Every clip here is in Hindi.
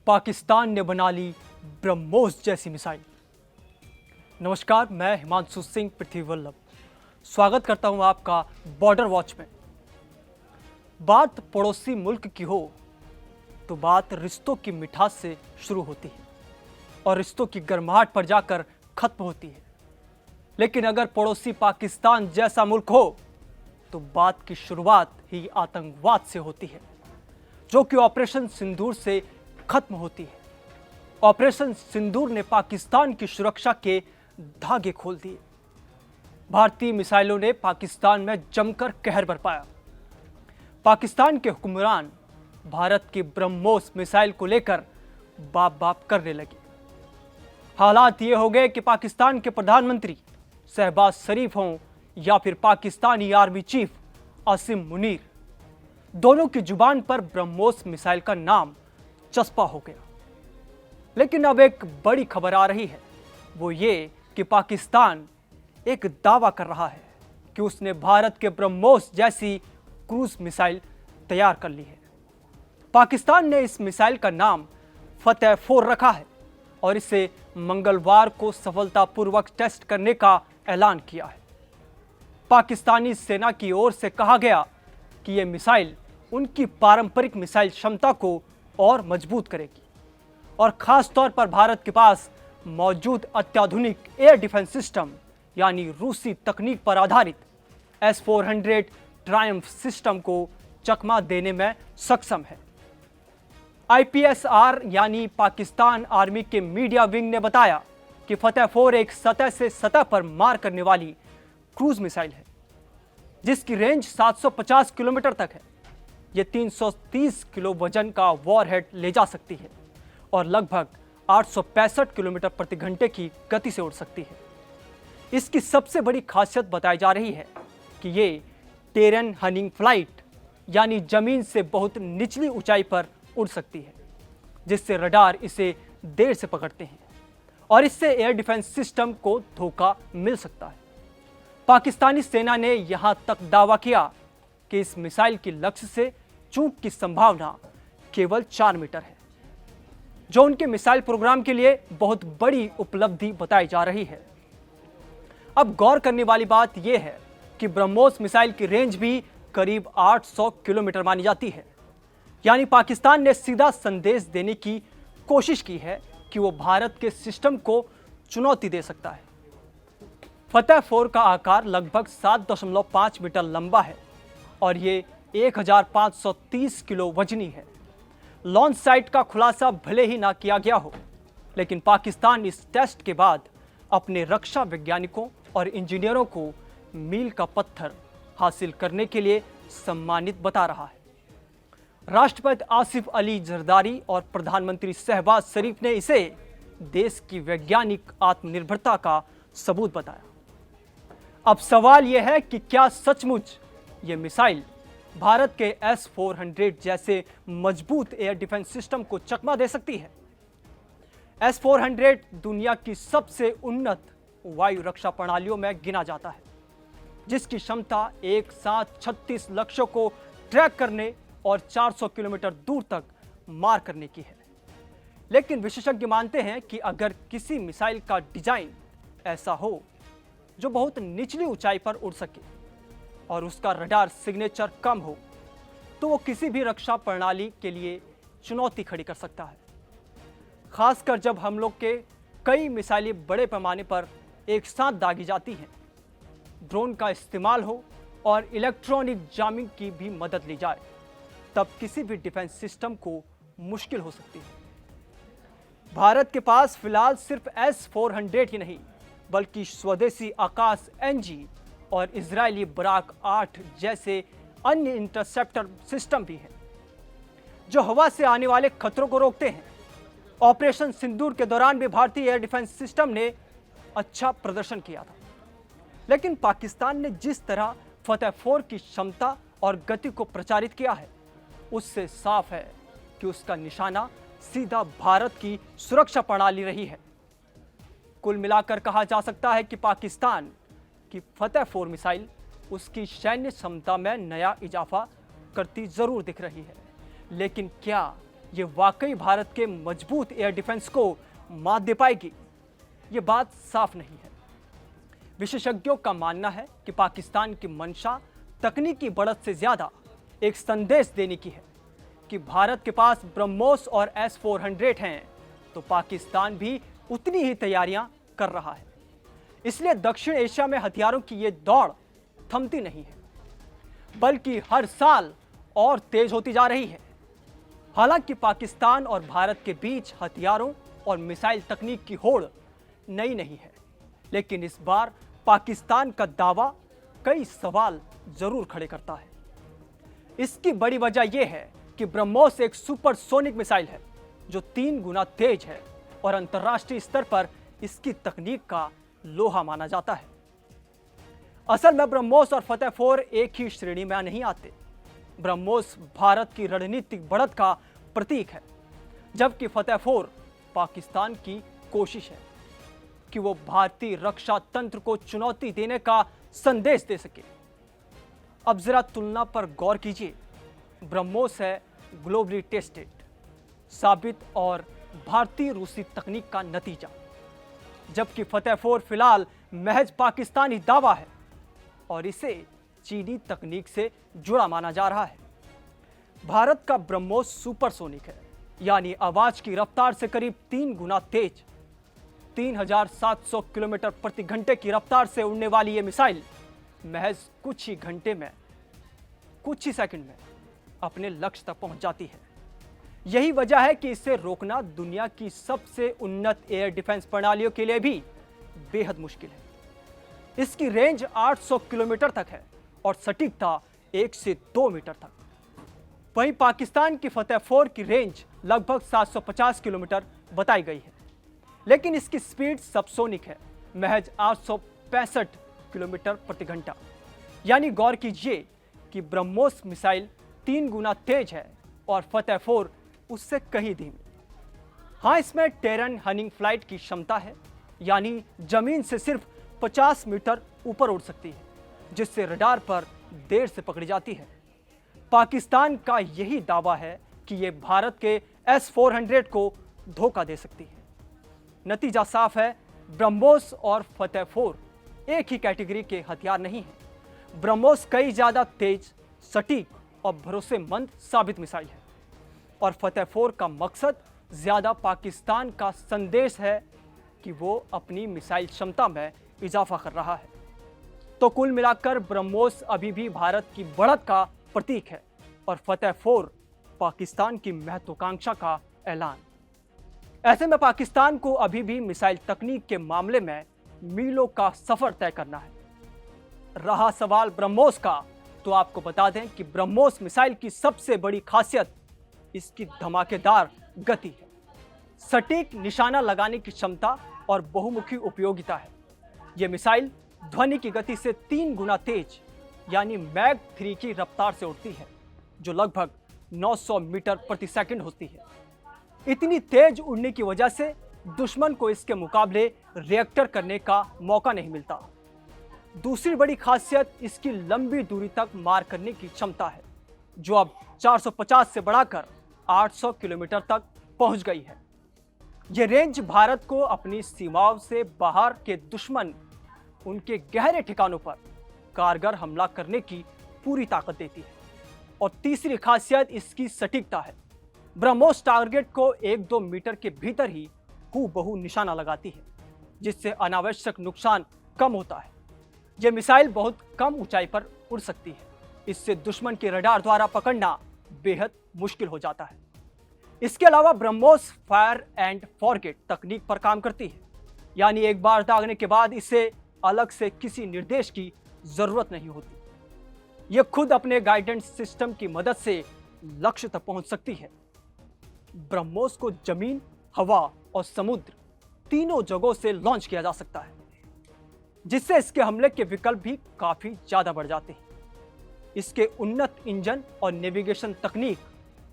पाकिस्तान ने बना ली ब्रह्मोस जैसी मिसाइल। नमस्कार, मैं हिमांशु सिंह पृथ्वी वल्लभ स्वागत करता हूं आपका बॉर्डर वॉच में। बात पड़ोसी मुल्क की हो तो बात रिश्तों की मिठास से शुरू होती है और रिश्तों की गर्माहट पर जाकर खत्म होती है। लेकिन अगर पड़ोसी पाकिस्तान जैसा मुल्क हो तो बात की शुरुआत ही आतंकवाद से होती है, जो कि ऑपरेशन सिंदूर से खत्म होती है। ऑपरेशन सिंदूर ने पाकिस्तान की सुरक्षा के धागे खोल दिए। भारतीय मिसाइलों ने पाकिस्तान में जमकर कहर बरपाया। पाकिस्तान के हुक्मरान भारत की ब्रह्मोस मिसाइल को लेकर बाप बाप करने लगे। हालात ये हो गए कि पाकिस्तान के प्रधानमंत्री शहबाज शरीफ हों या फिर पाकिस्तानी आर्मी चीफ आसिम मुनीर, दोनों की जुबान पर ब्रह्मोस मिसाइल का नाम चस्पा हो गया। लेकिन अब एक बड़ी खबर आ रही है, वो ये कि पाकिस्तान एक दावा कर रहा है कि उसने भारत के ब्रह्मोस जैसी क्रूज मिसाइल तैयार कर ली है। पाकिस्तान ने इस मिसाइल का नाम फतेह 4 रखा है और इसे मंगलवार को सफलतापूर्वक टेस्ट करने का ऐलान किया है। पाकिस्तानी सेना की ओर से कहा गया कि यह मिसाइल उनकी पारंपरिक मिसाइल क्षमता को और मजबूत करेगी और खास तौर पर भारत के पास मौजूद अत्याधुनिक एयर डिफेंस सिस्टम यानी रूसी तकनीक पर आधारित S-400 ट्रायम्फ सिस्टम को चकमा देने में सक्षम है। IPSR यानी पाकिस्तान आर्मी के मीडिया विंग ने बताया कि फतेह 4 एक सतह से सतह पर मार करने वाली क्रूज मिसाइल है, जिसकी रेंज 750 किलोमीटर तक है। यह 330 किलो वजन का वॉरहेड ले जा सकती है और लगभग 865 किलोमीटर प्रति घंटे की गति से उड़ सकती है। इसकी सबसे बड़ी खासियत बताई जा रही है कि ये टेरेन हनिंग फ्लाइट यानी जमीन से बहुत निचली ऊंचाई पर उड़ सकती है, जिससे रडार इसे देर से पकड़ते हैं और इससे एयर डिफेंस सिस्टम को धोखा मिल सकता है। पाकिस्तानी सेना ने यहां तक दावा किया कि इस मिसाइल की लक्ष्य से चूक की संभावना केवल 4 मीटर है, जो उनके मिसाइल प्रोग्राम के लिए बहुत बड़ी उपलब्धि बताई जा रही है। अब गौर करने वाली बात यह है कि ब्रह्मोस मिसाइल की रेंज भी करीब 800 किलोमीटर मानी जाती है। यानी पाकिस्तान ने सीधा संदेश देने की कोशिश की है कि वो भारत के सिस्टम को चुनौती दे सकता है। फतेह 4 का आकार लगभग 7.5 मीटर लंबा है और ये 1530 किलो वजनी है। लॉन्च साइट का खुलासा भले ही ना किया गया हो, लेकिन पाकिस्तान इस टेस्ट के बाद अपने रक्षा वैज्ञानिकों और इंजीनियरों को मील का पत्थर हासिल करने के लिए सम्मानित बता रहा है। राष्ट्रपति आसिफ अली जरदारी और प्रधानमंत्री शहबाज शरीफ ने इसे देश की वैज्ञानिक आत्मनिर्भरता का सबूत बताया। अब सवाल यह है कि क्या सचमुच ये मिसाइल भारत के S-400 जैसे मजबूत एयर डिफेंस सिस्टम को चकमा दे सकती है। S-400 दुनिया की सबसे उन्नत वायु रक्षा प्रणालियों में गिना जाता है, जिसकी क्षमता एक साथ 36 लक्ष्यों को ट्रैक करने और 400 किलोमीटर दूर तक मार करने की है। लेकिन विशेषज्ञ मानते हैं कि अगर किसी मिसाइल का डिजाइन ऐसा हो जो बहुत निचली ऊंचाई पर उड़ सके और उसका रडार सिग्नेचर कम हो, तो वो किसी भी रक्षा प्रणाली के लिए चुनौती खड़ी कर सकता है। खासकर जब हम लोग के कई मिसाइलें बड़े पैमाने पर एक साथ दागी जाती हैं, ड्रोन का इस्तेमाल हो और इलेक्ट्रॉनिक जामिंग की भी मदद ली जाए, तब किसी भी डिफेंस सिस्टम को मुश्किल हो सकती है। भारत के पास फिलहाल सिर्फ S-400 ही नहीं, बल्कि स्वदेशी आकाश NG और इजरायली बराक 8 जैसे अन्य इंटरसेप्टर सिस्टम भी हैं, जो हवा से आने वाले खतरों को रोकते हैं। ऑपरेशन सिंदूर के दौरान भी भारतीय एयर डिफेंस सिस्टम ने अच्छा प्रदर्शन किया था, लेकिन पाकिस्तान ने जिस तरह फतेह 4 की क्षमता और गति को प्रचारित किया है, उससे साफ है कि उसका निशाना सीधा भारत की सुरक्षा प्रणाली रही है। कुल मिलाकर कहा जा सकता है कि पाकिस्तान की फतेह 4 मिसाइल उसकी सैन्य क्षमता में नया इजाफा करती जरूर दिख रही है, लेकिन क्या ये वाकई भारत के मजबूत एयर डिफेंस को मात दे पाएगी, ये बात साफ नहीं है। विशेषज्ञों का मानना है कि पाकिस्तान की मंशा तकनीकी बढ़त से ज्यादा एक संदेश देने की है कि भारत के पास ब्रह्मोस और S-400 हैं, तो पाकिस्तान भी उतनी ही तैयारियां कर रहा है। इसलिए दक्षिण एशिया में हथियारों की ये दौड़ थमती नहीं है, बल्कि हर साल और तेज होती जा रही है। हालांकि पाकिस्तान और भारत के बीच हथियारों और मिसाइल तकनीक की होड़ नई नहीं है, लेकिन इस बार पाकिस्तान का दावा कई सवाल जरूर खड़े करता है। इसकी बड़ी वजह यह है कि ब्रह्मोस एक सुपरसोनिक मिसाइल है जो 3 गुना तेज है और अंतर्राष्ट्रीय स्तर पर इसकी तकनीक का लोहा माना जाता है। असल में ब्रह्मोस और फतेह 4 एक ही श्रेणी में नहीं आते। ब्रह्मोस भारत की रणनीतिक बढ़त का प्रतीक है, जबकि फतेह 4 पाकिस्तान की कोशिश है कि वो भारतीय रक्षा तंत्र को चुनौती देने का संदेश दे सके। अब जरा तुलना पर गौर कीजिए। ब्रह्मोस है ग्लोबली टेस्टेड, साबित और भारतीय रूसी तकनीक का नतीजा, जबकि फतेह 4 फिलहाल महज पाकिस्तानी दावा है और इसे चीनी तकनीक से जुड़ा माना जा रहा है। भारत का ब्रह्मोस सुपरसोनिक है, यानी आवाज की रफ्तार से करीब 3 गुना तेज। 3700 किलोमीटर प्रति घंटे की रफ्तार से उड़ने वाली यह मिसाइल महज कुछ ही घंटे में, कुछ ही सेकंड में अपने लक्ष्य तक पहुंच जाती है। यही वजह है कि इसे रोकना दुनिया की सबसे उन्नत एयर डिफेंस प्रणालियों के लिए भी बेहद मुश्किल है। इसकी रेंज 800 किलोमीटर तक है और सटीकता 1 से 2 मीटर तक। वहीं पाकिस्तान की फतेह 4 की रेंज लगभग 750 किलोमीटर बताई गई है, लेकिन इसकी स्पीड सबसोनिक है, महज 865 किलोमीटर प्रति घंटा। यानी गौर कीजिए कि ब्रह्मोस मिसाइल 3 गुना तेज है और फतेह 4 उससे कहीं धीमी। हाँ, इसमें टेरन हनिंग फ्लाइट की क्षमता है, यानी जमीन से सिर्फ 50 मीटर ऊपर उड़ सकती है, जिससे रडार पर देर से पकड़ी जाती है। पाकिस्तान का यही दावा है कि यह भारत के S-400 को धोखा दे सकती है। नतीजा साफ है, ब्रह्मोस और फतेह 4 एक ही कैटेगरी के हथियार नहीं हैं। ब्रह्मोस कई ज्यादा तेज, सटीक और भरोसेमंद साबित मिसाइल है और फतेह 4 का मकसद ज्यादा पाकिस्तान का संदेश है कि वो अपनी मिसाइल क्षमता में इजाफा कर रहा है। तो कुल मिलाकर ब्रह्मोस अभी भी भारत की बढ़त का प्रतीक है और फतेह 4 पाकिस्तान की महत्वाकांक्षा का ऐलान। ऐसे में पाकिस्तान को अभी भी मिसाइल तकनीक के मामले में मीलों का सफर तय करना है। रहा सवाल ब्रह्मोस का, तो आपको बता दें कि ब्रह्मोस मिसाइल की सबसे बड़ी खासियत इसकी धमाकेदार गति है, सटीक निशाना लगाने की क्षमता और बहुमुखी उपयोगिता है। यह मिसाइल ध्वनि की गति से 3 गुना तेज, यानी मैक 3 की रफ्तार से उड़ती है, जो लगभग 900 मीटर प्रति सेकंड होती है। इतनी तेज उड़ने की वजह से दुश्मन को इसके मुकाबले रिएक्टर करने का मौका नहीं मिलता। दूसरी बड़ी खासियत इसकी लंबी दूरी तक मार करने की क्षमता है, जो अब 450 से बढ़ाकर 800 किलोमीटर तक पहुंच गई है। यह रेंज भारत को अपनी सीमाओं से बाहर के दुश्मन उनके गहरे ठिकानों पर कारगर हमला करने की पूरी ताकत देती है। और तीसरी खासियत इसकी सटीकता है। ब्रह्मोस टारगेट को 1-2 मीटर के भीतर ही हूबहू निशाना लगाती है, जिससे अनावश्यक नुकसान कम होता है। यह मिसाइल बहुत कम ऊंचाई पर उड़ सकती है, इससे दुश्मन के रडार द्वारा पकड़ना बेहद मुश्किल हो जाता है। इसके अलावा ब्रह्मोस फायर एंड फॉरगेट तकनीक पर काम करती है, यानी एक बार दागने के बाद इसे अलग से किसी निर्देश की जरूरत नहीं होती। यह खुद अपने गाइडेंस सिस्टम की मदद से लक्ष्य तक पहुंच सकती है। ब्रह्मोस को जमीन, हवा और समुद्र तीनों जगहों से लॉन्च किया जा सकता है, जिससे इसके हमले के विकल्प भी काफी ज्यादा बढ़ जाते हैं। इसके उन्नत इंजन और नेविगेशन तकनीक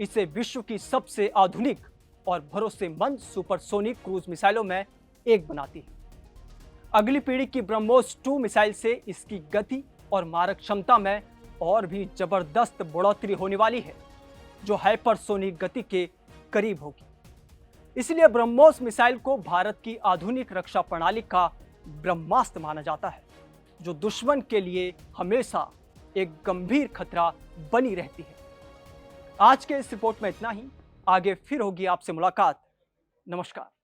इसे विश्व की सबसे आधुनिक और भरोसेमंद सुपरसोनिक क्रूज मिसाइलों में एक बनाती है। अगली पीढ़ी की ब्रह्मोस 2 मिसाइल से इसकी गति और मारक क्षमता में और भी जबरदस्त बढ़ोतरी होने वाली है, जो हाइपरसोनिक गति के करीब होगी। इसलिए ब्रह्मोस मिसाइल को भारत की आधुनिक रक्षा प्रणाली का ब्रह्मास्त्र माना जाता है, जो दुश्मन के लिए हमेशा एक गंभीर खतरा बनी रहती है। आज के इस रिपोर्ट में इतना ही। आगे फिर होगी आपसे मुलाकात। नमस्कार।